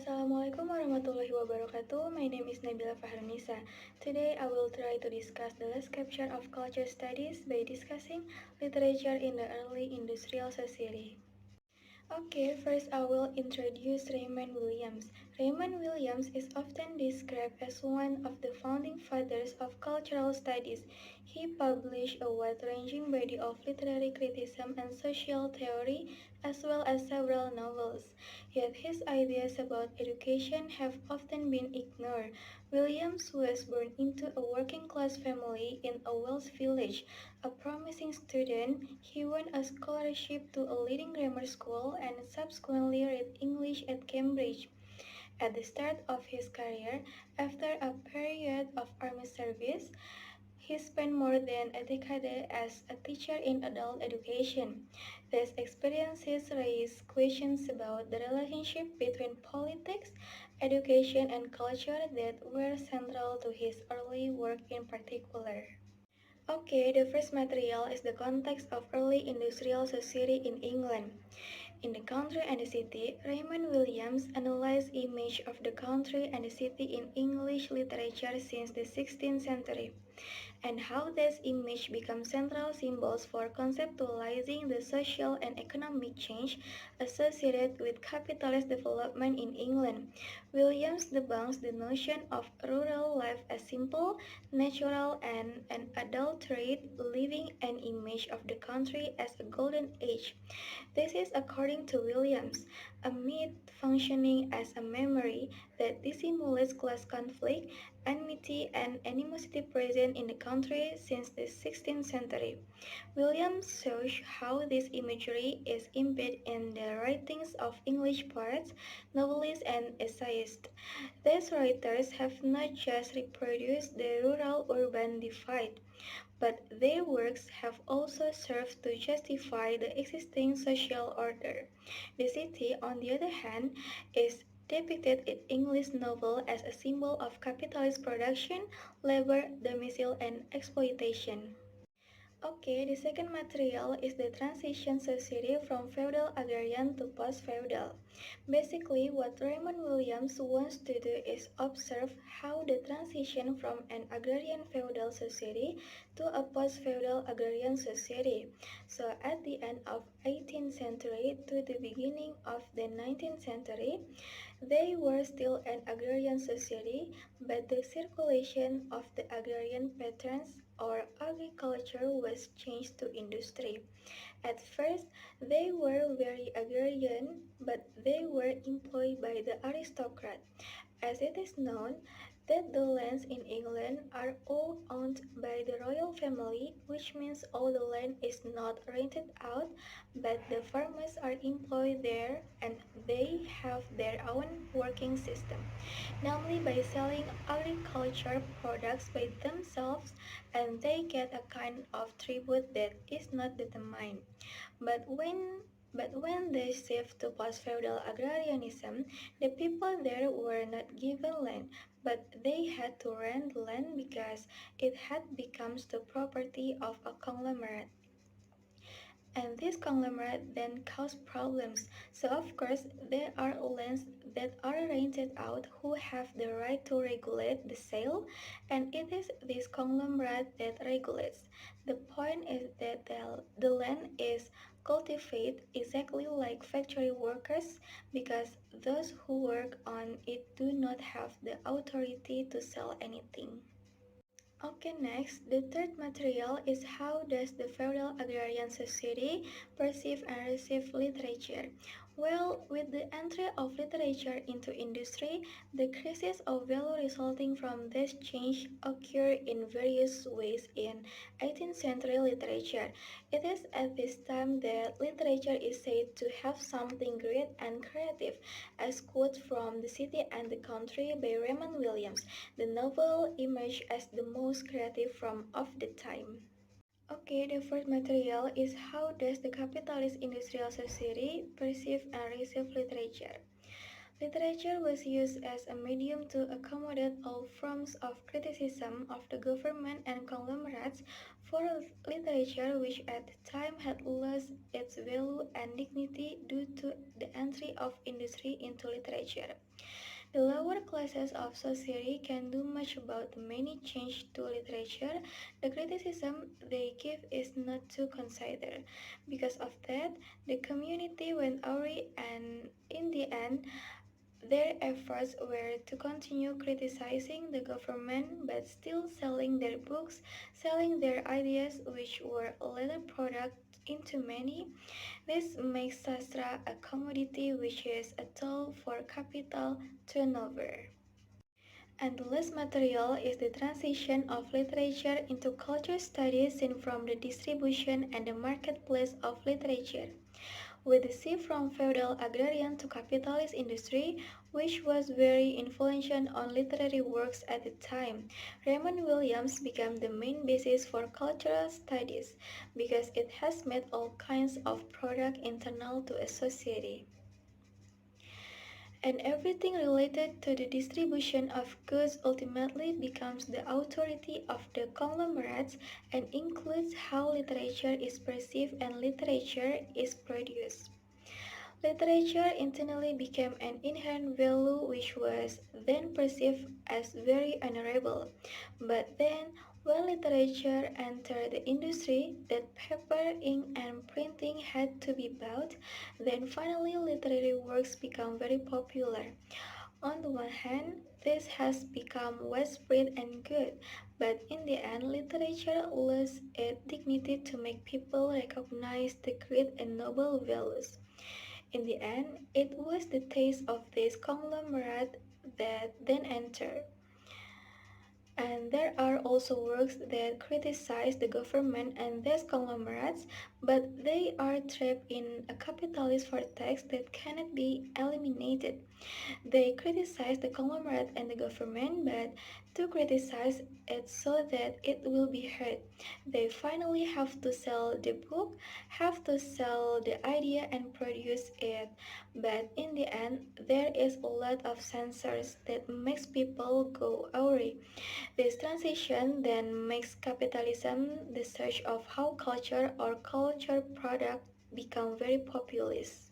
Assalamualaikum warahmatullahi wabarakatuh. My name is Nabila Fahrunisa. Today I will try to discuss the last capture of culture studies by discussing literature in the early industrial society. Okay, first I will introduce Raymond Williams. Raymond Williams is often described as one of the founding fathers of cultural studies. He published a wide-ranging body of literary criticism and social theory, as well as several novels. Yet his ideas about education have often been ignored. Williams was born into a working-class family in a Welsh village. A promising student, he won a scholarship to a leading grammar school and subsequently read English at Cambridge. At the start of his career, after a period of army service, he spent more than a decade as a teacher in adult education. These experiences raised questions about the relationship between politics, education, and culture that were central to his early work in particular. Okay, the first material is the context of early industrial society in England. In The Country and the City, Raymond Williams analyzed image of the country and the city in English literature since the 16th century, and how this image become central symbols for conceptualizing the social and economic change associated with capitalist development in England. Williams debunks the notion of rural life as simple, natural, and unadulterated living, an image of the country as a golden age. This is, according to Williams, a myth functioning as a memory that dissimulates class conflict, enmity, and animosity present in the country since the 16th century. Williams shows how this imagery is embedded in the writings of English poets, novelists, and essayists. These writers have not just reproduced the rural-urban divide, but their works have also served to justify the existing social order. The city, on the other hand, is depicted in English novel as a symbol of capitalist production, labor, domicile, and exploitation. Okay, the second material is the transition society from feudal agrarian to post-feudal. Basically, what Raymond Williams wants to do is observe how the transition from an agrarian feudal society to a post-feudal agrarian society. So at the end of 18th century to the beginning of the 19th century, they were still an agrarian society, but the circulation of the agrarian patterns or agriculture was changed to industry. At first, they were very agrarian, but they were employed by the aristocrat. As it is known that the lands in England are all owned by the royal family, which means all the land is not rented out, but the farmers are employed there and they have their own working system, namely by selling agriculture products by themselves, and they get a kind of tribute that is not determined. But when they shift to post-feudal agrarianism, the people there were not given land, but they had to rent land because it had become the property of a conglomerate. And this conglomerate then caused problems. So of course, there are lands that are rented out who have the right to regulate the sale, and it is this conglomerate that regulates. The point is that the land is cultivated exactly like factory workers because those who work on it do not have the authority to sell anything. Okay, next, the third material is how does the feudal agrarian society perceive and receive literature? Well, with the entry of literature into industry, the crisis of value resulting from this change occurred in various ways in 18th century literature. It is at this time that literature is said to have something great and creative, as quote from The City and the Country by Raymond Williams. The novel emerged as the most creative from of the time. Okay, the fourth material is how does the capitalist industrial society perceive and receive literature? Literature was used as a medium to accommodate all forms of criticism of the government and conglomerates, for literature which at the time had lost its value and dignity due to the entry of industry into literature. The lower classes of society can do much about the many changes to literature. The criticism they give is not to consider. Because of that, the community went awry, and in the end, their efforts were to continue criticizing the government but still selling their books, selling their ideas, which were later product into many. This makes sastra a commodity which is a tool for capital turnover. And the last material is the transition of literature into culture studies seen from the distribution and the marketplace of literature. With the shift from feudal agrarian to capitalist industry, which was very influential on literary works at the time, Raymond Williams became the main basis for cultural studies because it has made all kinds of product internal to a society. And everything related to the distribution of goods ultimately becomes the authority of the conglomerates and includes how literature is perceived and literature is produced. Literature internally became an inherent value which was then perceived as very honorable. But then, when literature entered the industry, that paper, ink, and printing had to be bought, then finally literary works become very popular. On the one hand, this has become widespread and good, but in the end, literature lost its dignity to make people recognize the great and noble values. In the end, it was the taste of this conglomerate that then entered. And there are also works that criticize the government and these conglomerates, but they are trapped in a capitalist vortex that cannot be eliminated. They criticize the conglomerate and the government, but to criticize it so that it will be heard, they finally have to sell the book, have to sell the idea and produce it. But in the end, there is a lot of censors that makes people go awry. This transition then makes capitalism the search of how culture or culture product become very populist.